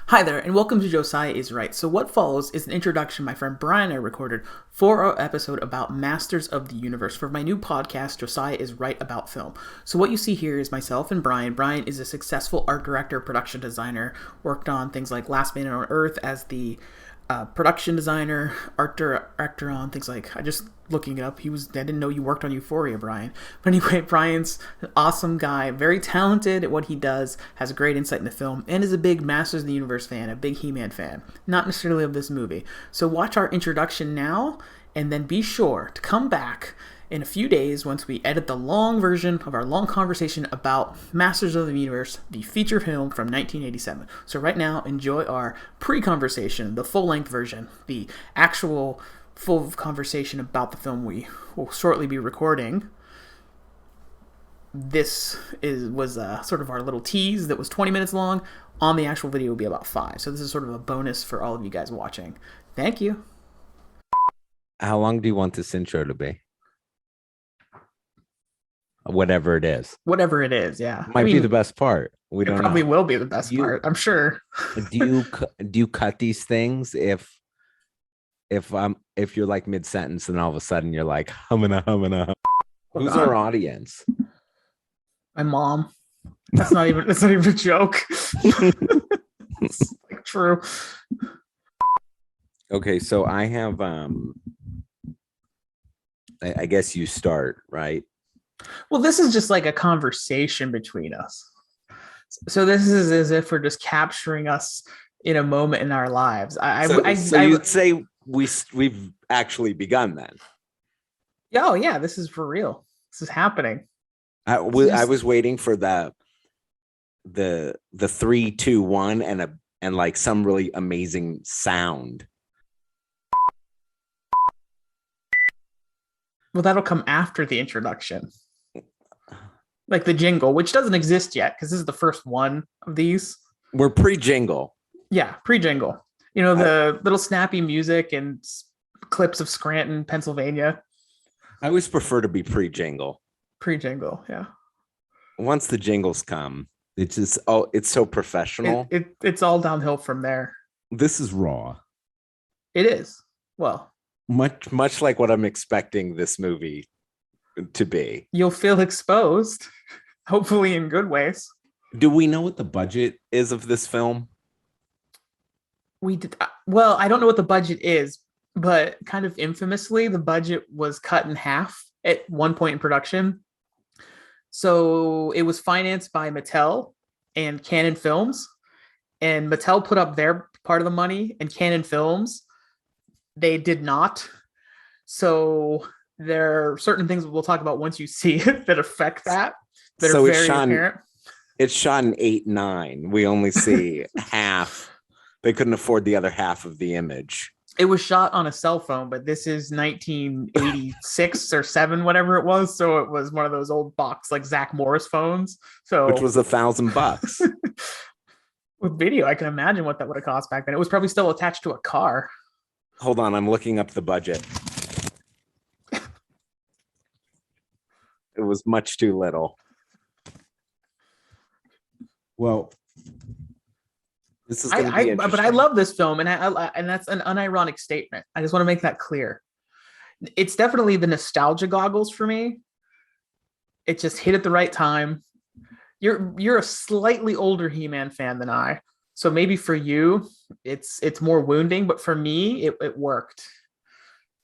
Hi there, and welcome to Josiah is Right. So, what follows is an introduction my friend Bryan and I recorded for our episode about Masters of the Universe for my new podcast, Josiah is Right About Film. So, what you see here is myself and Bryan. Bryan is a successful art director, production designer, worked on things like Last Man on Earth as the production designer, art director on things like I just looking it up. I didn't know you worked on Euphoria, Bryan. But anyway, Bryan's an awesome guy, very talented at what he does, has a great insight into film, and is a big Masters of the Universe fan, a big He-Man fan. Not necessarily of this movie. So watch our introduction now, and then be sure to come back in a few days once we edit the long version of our long conversation about Masters of the Universe, the feature film from 1987. So right now, enjoy our pre-conversation, the full-length version, the actual full conversation about the film we will shortly be recording. Was sort of our little tease that was 20 minutes long. On the actual video will be about 5. So this is sort of a bonus for all of you guys watching. Thank you. How long do you want this intro to be? Whatever it is. Whatever it is, yeah. Might be the best part. We don't probably know. will be the best part, I'm sure. Do you cut these things if you're like mid-sentence and all of a sudden you're like humana. Who's our audience? My mom. That's not even a joke. It's like true. Okay, so I have I guess you start, right? Well, this is just like a conversation between us. So this is as if we're just capturing us in a moment in our lives. So you'd say we've actually begun then? Oh yeah, this is for real. This is happening. I was waiting for the 3, 2, 1 and like some really amazing sound. Well, that'll come after the introduction. Like the jingle, which doesn't exist yet because this is the first one of these. We're pre-jingle. Yeah, pre-jingle. You know, the little snappy music and clips of Scranton, Pennsylvania. I always prefer to be pre-jingle. Pre-jingle, yeah. Once the jingles come, it's just it's so professional. It's all downhill from there. This is raw. It is. Well, much like what I'm expecting this movie to be. You'll feel exposed, hopefully in good ways. Do we know what the budget is of this film? We did. Well, I don't know what the budget is, but kind of infamously, the budget was cut in half at one point in production. So it was financed by Mattel and Canon Films, and Mattel put up their part of the money, and Canon Films, they did not. So there are certain things we'll talk about once you see it that affect that so are very apparent. It's shot in 8:9. We only see half. They couldn't afford the other half of the image. It was shot on a cell phone, but this is 1986 or 7, whatever it was. So it was one of those old box, like Zach Morris phones. So which was $1,000. With video, I can imagine what that would have cost back then. It was probably still attached to a car. Hold on, I'm looking up the budget. It was much too little. Well, this is going to be interesting. But I love this film, and and that's an unironic statement. I just want to make that clear. It's definitely the nostalgia goggles for me. It just hit at the right time. You're a slightly older He-Man fan than I, so maybe for you it's more wounding, but for me it worked.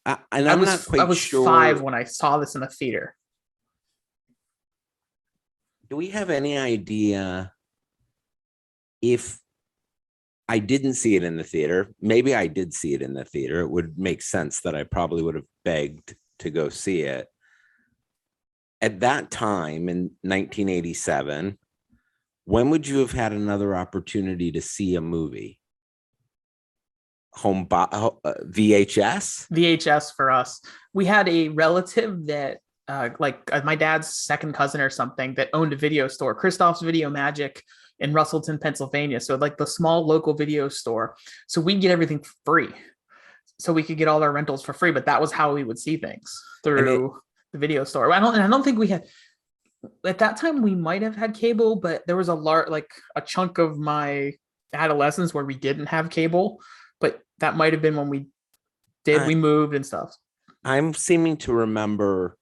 And I was sure. 5 when I saw this in the theater. Do we have any idea if I didn't see it in the theater? Maybe I did see it in the theater. It would make sense that I probably would have begged to go see it. At that time in 1987, when would you have had another opportunity to see a movie? VHS? VHS for us. We had a relative that my dad's second cousin or something that owned a video store, Christoph's Video Magic in Russellton, Pennsylvania. So like the small local video store. So we'd get everything free. So we could get all our rentals for free, but that was how we would see things through the video store. I don't think we had at that time. We might have had cable, but there was a chunk of my adolescence where we didn't have cable, but that might have been when we I, moved and stuff. I'm seeming to remember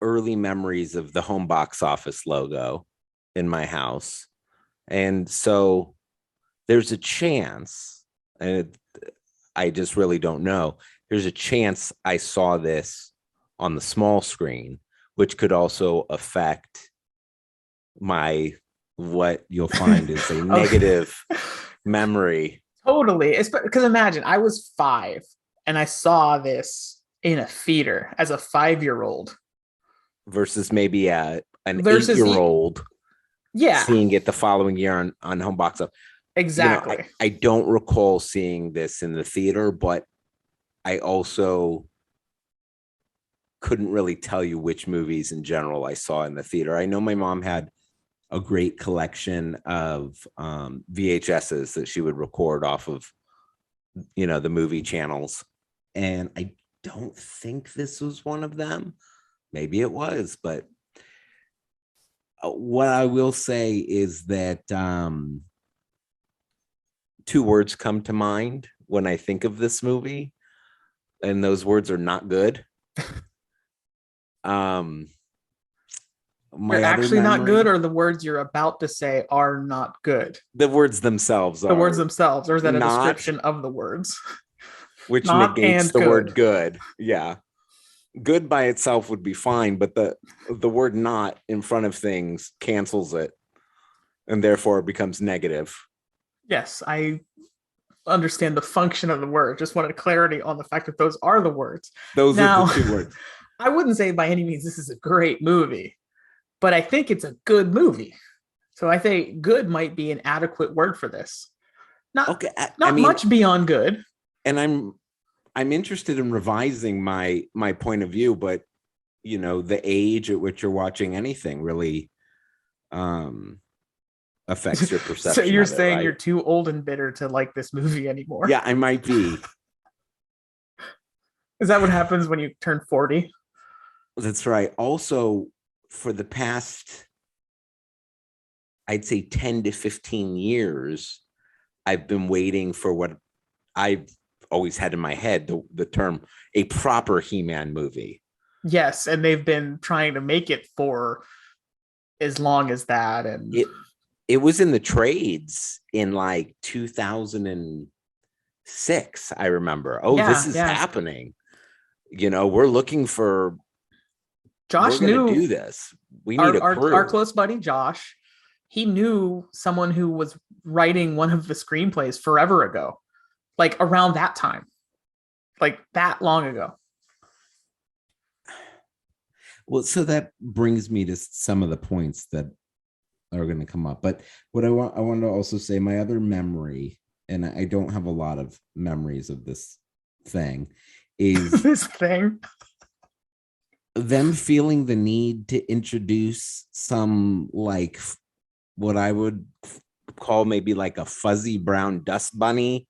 early memories of the home box office logo in my house. And so there's a chance, and I just really don't know. There's a chance I saw this on the small screen, which could also affect my what you'll find is a negative memory. Totally. Because imagine I was 5 and I saw this in a theater as a 5-year-old Versus maybe an versus 8-year-old yeah, seeing it the following year on home box office. exactly. I don't recall seeing this in the theater, but I also couldn't really tell you which movies in general I saw in the theater. I know my mom had a great collection of VHSs that she would record off of, the movie channels. And I don't think this was one of them. Maybe it was, but what I will say is that 2 words come to mind when I think of this movie, and those words are not good. You're My other actually not memory, good, or the words you're about to say are not good. the words themselves The words are themselves, or is that a not, description of the words? which Not negates and the good. word good. Yeah. Good by itself would be fine, but the word not in front of things cancels it, and therefore it becomes negative. Yes, I understand the function of the word. Just wanted clarity on the fact that those are the words. Those are the Now, 2 words. I wouldn't say by any means this is a great movie, but I think it's a good movie. So I think good might be an adequate word for this. Not Okay. I not mean, much beyond good. and I'm interested in revising my point of view, but the age at which you're watching anything really um affects your So perception you're of it, saying you're right? too old and bitter to like this movie anymore? Yeah, I might be. Is that what happens when you turn 40? That's right. Also, for the past, I'd say 10 to 15 years, I've been waiting for what I've always had in my head, the term a proper He-Man movie. Yes, and they've been trying to make it for as long as that. And It was in the trades in like 2006. I remember. Oh, this yeah, is yeah. happening. We're looking for, we're Josh going to knew do this. We need our, a our crew. close buddy Josh. He knew someone who was writing one of the screenplays forever ago, like around that time, like that long ago. Well, so that brings me to some of the points that are going to come up. But what I want to also say, my other memory, and I don't have a lot of memories of this thing, is This thing. them feeling the need to introduce some like what I would call maybe like a fuzzy brown dust bunny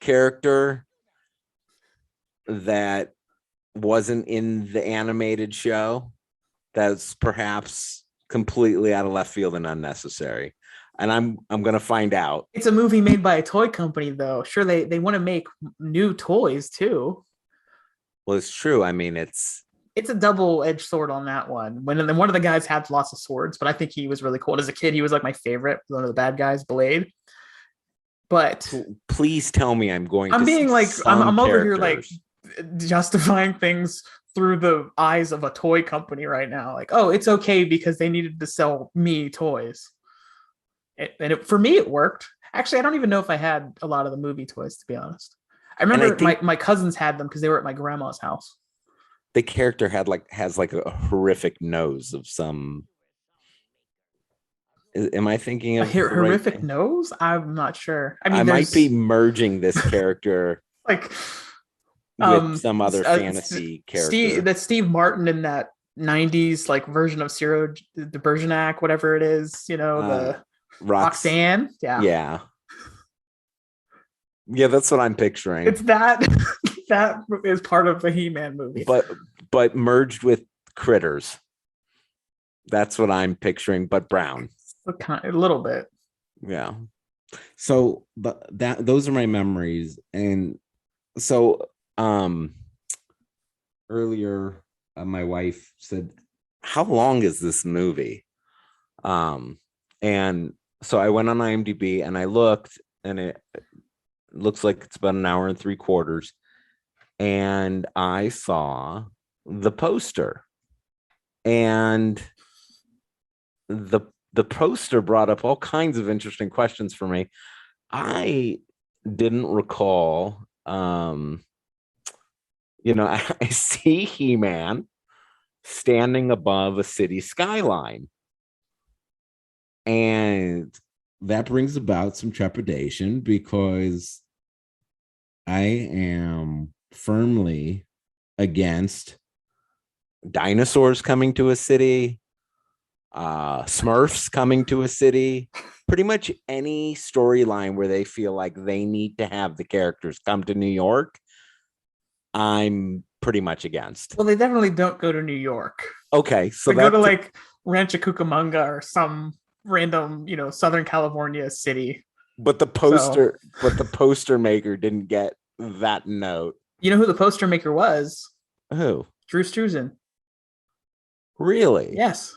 character that wasn't in the animated show. That's perhaps completely out of left field and unnecessary. And I'm gonna find out. It's a movie made by a toy company, though. Sure, they want to make new toys too. Well, it's true. I mean, It's a double-edged sword on that one. When one of the guys had lots of swords, but I think he was really cool. As a kid, he was like my favorite, one of the bad guys, Blade. But please tell me I'm going I'm to see being like some I'm over here like characters. justifying things through the eyes of a toy company right now. Like, oh, it's okay because they needed to sell me toys. For me, it worked. Actually, I don't even know if I had a lot of the movie toys, to be honest. I And I remember think my cousins had them because they were at my grandma's house. the character has like a horrific nose of some. Am I thinking A of the right horrific thing? nose? I'm not sure. I I mean, might be there's merging this character like with some other fantasy Steve character. that Steve Martin in that 90s like version of Ciro the Bergerac, whatever it is, Uh, the Rox, Roxanne. Yeah. yeah, yeah, that's what I'm picturing. It's that that is part of the He-Man movie. But merged with critters. That's what I'm picturing, but brown. A little bit. Yeah. So that those are my memories. And so earlier my wife said, how long is this movie? And so I went on IMDb and I looked, and it looks like it's about an hour and 3/4. And I saw the poster, and the the poster brought up all kinds of interesting questions for me. I didn't recall, I see He-Man standing above a city skyline, and that brings about some trepidation because I am firmly against dinosaurs coming to a city, Smurfs coming to a city, pretty much any storyline where they feel like they need to have the characters come to New York. I'm pretty much against. Well, they definitely don't go to New York. Okay, so They go to that's like Rancho Cucamonga or some random, Southern California city. but the So, poster maker didn't get that note. you know who the poster maker was? Who? Drew Struzan. Really? Yes.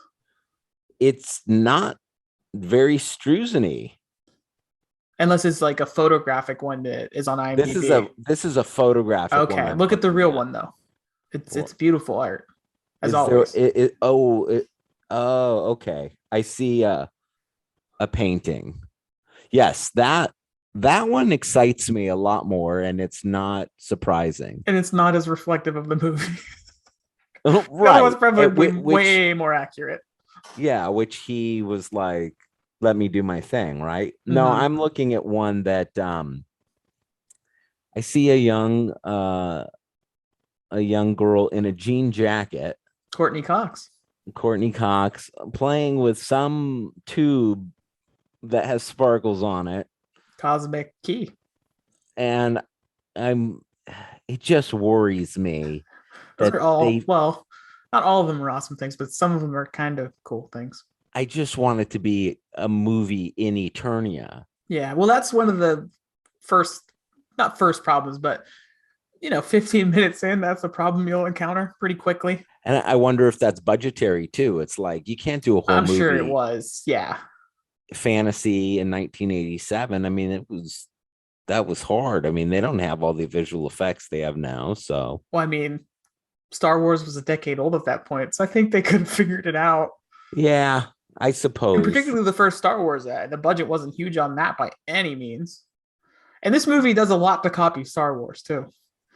It's not very Struzan-y. Unless it's like a photographic one that is on IMDb. This is a photographic one Okay, I'm look at the looking real at. one though. It's beautiful art, as Is there always. oh, okay. I see a painting. Yes, that one excites me a lot more, and it's not surprising. And it's not as reflective of the movie. The other one's Right. probably Which, way more accurate. yeah, which he was like, let me do my thing, right? No, Mm-hmm. I'm looking at one that I see a young girl in a jean jacket, Courtney Cox. Courtney Cox, playing with some tube that has sparkles on it. Cosmic Key. And I'm it just worries me Those that are all, well, not all of them are awesome things, but some of them are kind of cool things. I just want it to be a movie in Eternia. Yeah, well, that's one of the first, not first problems, but 15 minutes in, that's a problem you'll encounter pretty quickly. And I wonder if that's budgetary too. It's like you can't do a whole I'm sure it movie was. Yeah. fantasy in 1987. I mean, that was hard. I mean, they don't have all the visual effects they have now. So, Well, I mean, Star Wars was a decade old at that point, so I think they could have figured it out. yeah, I And suppose. particularly the first Star Wars, the budget wasn't huge on that by any means. And this movie does a lot to copy Star Wars too.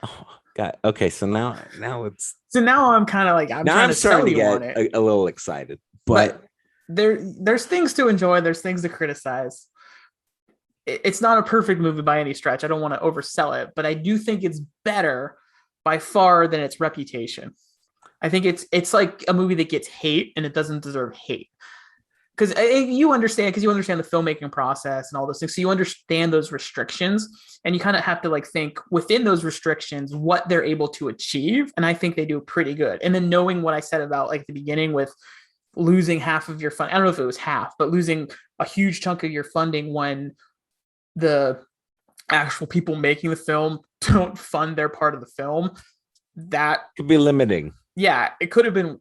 Oh, God. Okay, so now it's So now I'm kind of like I'm now trying I'm to starting sell to you get on it, a little excited. But but there's things to enjoy. There's things to criticize. It's not a perfect movie by any stretch. I don't want to oversell it, but I do think it's better by far than its reputation. I think it's like a movie that gets hate and it doesn't deserve hate. Because you understand the filmmaking process and all those things, so you understand those restrictions, and you kind of have to like think within those restrictions what they're able to achieve, and I think they do pretty good. And then knowing what I said about like the beginning with losing half of your fund, I don't know if it was half, but losing a huge chunk of your funding when the actual people making the film don't fund their part of the film, that could be limiting. yeah, it could have been,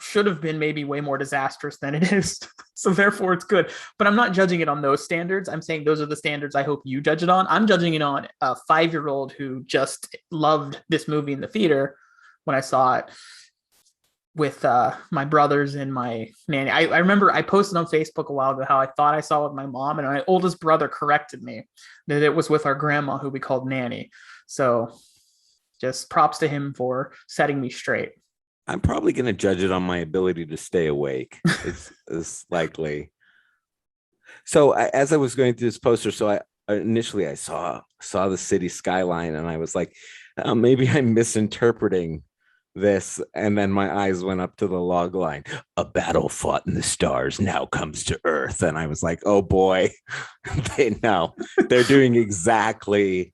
should have been maybe way more disastrous than it is. So therefore it's good. But I'm not judging it on those standards. I'm saying those are the standards I hope you judge it on. I'm judging it on a 5-year-old who just loved this movie in the theater when I saw it with my brothers and my nanny. I remember I posted on Facebook a while ago how I thought I saw it with my mom, and my oldest brother corrected me that it was with our grandma who we called Nanny. So just props to him for setting me straight. I'm probably going to judge it on my ability to stay awake. Is likely. So as I was going through this poster, so I initially I saw the city skyline, and I was like, oh, maybe I'm misinterpreting this. And then my eyes went up to the log line. A battle fought in the stars now comes to Earth, and I was like, oh boy, they're doing exactly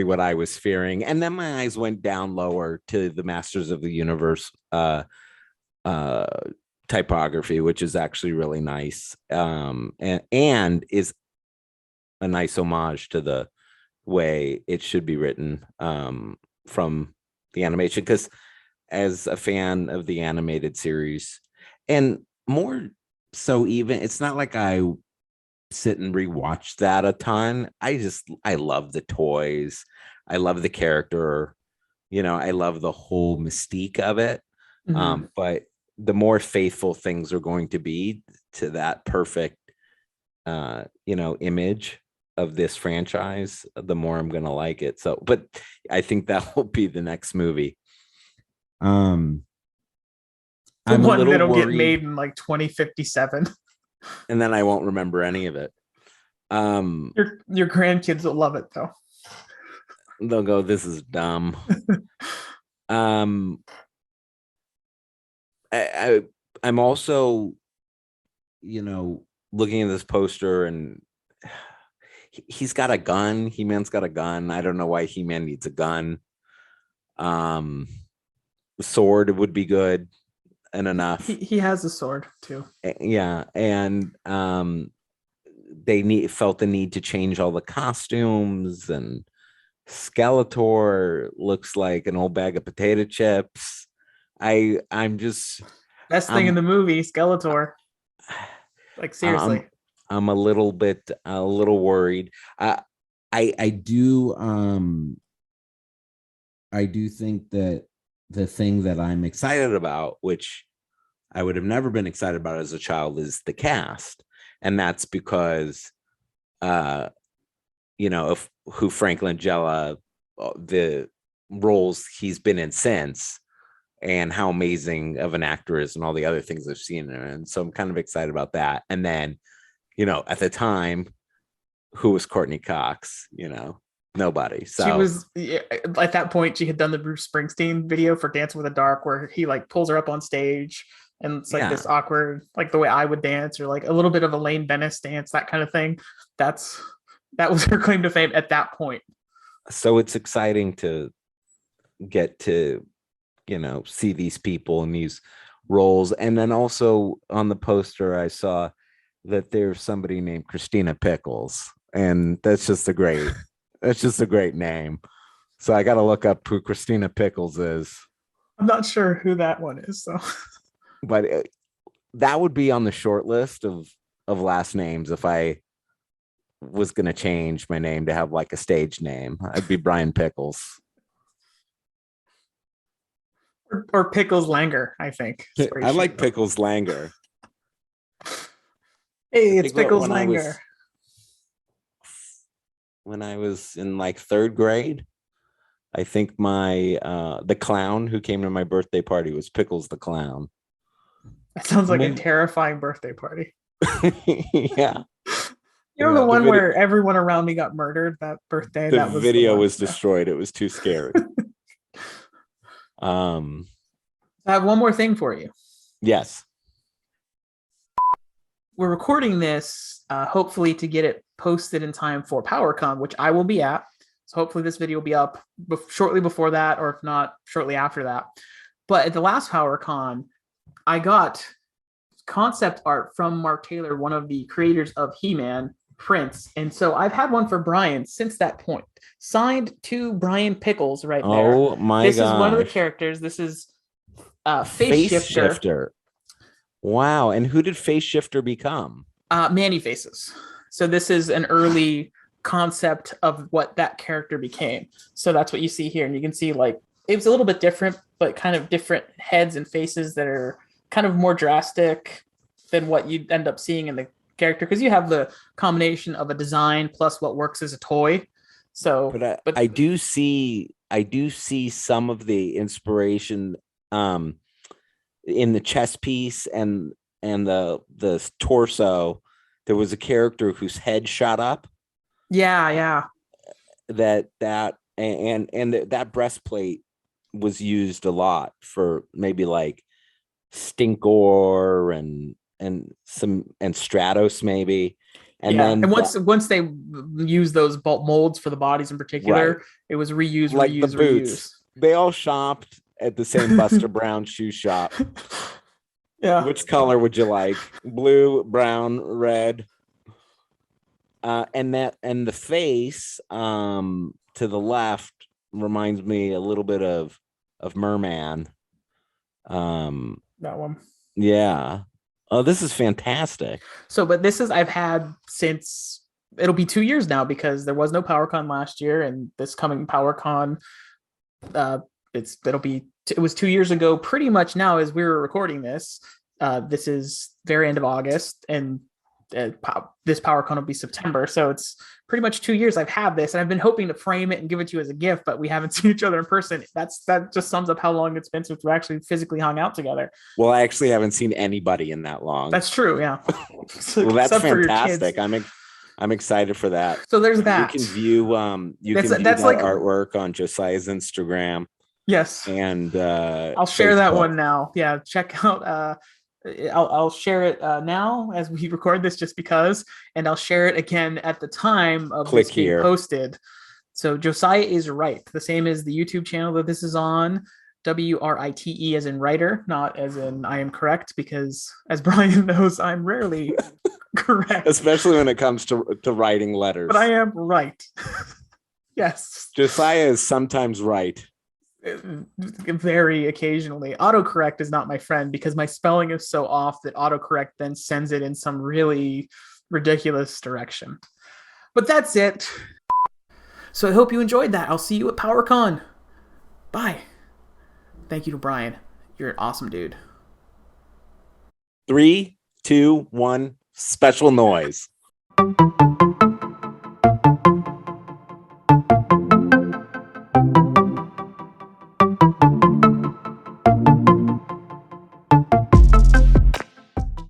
what I was fearing. And then my eyes went down lower to the Masters of the Universe typography, which is actually really nice, and is a nice homage to the way it should be written from the animation. Because as a fan of the animated series, and more so, even it's not like I sit and rewatch that a ton. I love the toys. I love the character. I love the whole mystique of it. Hmm. But the more faithful things are going to be to that perfect, image of this franchise, the more I'm going to like it. So, but I think that will be the next movie. Um, The I'm a one little that'll get worried, made in like 2057. and then I won't remember any of it. Um, Your grandkids will love it though. they'll go, "This is dumb." Um, I I'm also, looking at this poster, and he's got a gun. He-Man's got a gun. I don't know why He-Man needs a gun. Um, sword would be good and enough. He has a sword too. Yeah, and they felt the need to change all the costumes, and Skeletor looks like an old bag of potato chips. I'm just Best thing in I'm the movie, Skeletor. Like I'm seriously. I'm a little worried. I do I do think that the thing that I'm excited about, which I would have never been excited about as a child, is the cast. And that's because of who Frank Langella, the roles he's been in since, and how amazing of an actor is, and all the other things I've seen. And so I'm kind of excited about that. And then, at the time, who was Courtney Cox? Nobody. She So was at that point she had done the Bruce Springsteen video for Dance with the Dark where he like pulls her up on stage and it's like yeah, this awkward like the way I would dance or like a little bit of a Lane Bennis dance, that kind of thing. That's that was her claim to fame at that point. so it's exciting to get to see these people in these roles. And then also on the poster I saw that there's somebody named Christina Pickles, and that's just a great name. So I got to look up who Christina Pickles is. I'm not sure who that one is. So But that would be on the short list of last names if I was going to change my name to have like a stage name. I'd be Brian Pickles. or Pickles Langer, I think. I like Pickles Langer. Hey, I it's think what Pickles Langer. when I was in like third grade, I think my the clown who came to my birthday party was Pickles the clown. That sounds like a Maybe, terrifying birthday party. yeah, You know the the one video where everyone around me got murdered that birthday? the That was the video one. was Yeah. destroyed. It was too scary. Um, I have one more thing for you. yes. We're recording this hopefully to get it posted in time for PowerCon, which I will be at. So hopefully this video will be up shortly before that, or if not, shortly after that. But at the last PowerCon, I got concept art from Mark Taylor, one of the creators of He-Man prints. And so I've had one for Bryan since that point. Signed to Bryan Pickles right there. Oh my This is one of the gosh. characters. This is Face Face Shifter, shifter. Wow. And who did Face Shifter become? Manny Faces. So this is an early concept of what that character became. So that's what you see here. And you can see like it was a little bit different, but kind of different heads and faces that are kind of more drastic than what you'd end up seeing in the character because you have the combination of a design plus what works as a toy. So, but I do see some of the inspiration um in the chest piece and the torso. There was a character whose head shot up, yeah, yeah, and that breastplate was used a lot for maybe like Stinkor and Stratos maybe. And yeah. then And once they use those molds for the bodies in right, particular, it was reuse, like the reuse, reuse. boots, they all shopped at the same Buster Brown shoe shop. Yeah. Which color would you like? Blue, brown, red? And the face to the left reminds me a little bit of Merman. That one. Yeah. Oh, this is fantastic. So, but this is I've had since it'll be 2 years now because there was no PowerCon last year, and this coming PowerCon, uh, it was 2 years ago, pretty much now as we were recording this. This is very end of August, and this PowerCon will be September, so it's pretty much 2 years I've had this, and I've been hoping to frame it and give it to you as a gift, but we haven't seen each other in person. That just sums up how long it's been since we actually physically hung out together. Well, I actually haven't seen anybody in that long. That's true, yeah. Well, that's Except for your fantastic. kids. I'm excited for that. So there's You that. can view That's that like artwork on Josiah's Instagram, yes. and I'll share that Facebook. one now. Yeah, check out. I'll share it now as we record this, just because, and I'll share it again at the time of Click this being here. posted. So Josiah is right, the same as the YouTube channel that this is on. WRITE as in writer, not as in I am correct, because as Bryan knows, I'm rarely correct. Especially when it comes to writing letters. But I am right. Yes. Josiah is sometimes right. Very occasionally. Autocorrect is not my friend because my spelling is so off that autocorrect then sends it in some really ridiculous direction. But that's it. So I hope you enjoyed that. I'll see you at PowerCon. Bye. Thank you to Bryan. You're an awesome dude. 3, 2, 1, special noise.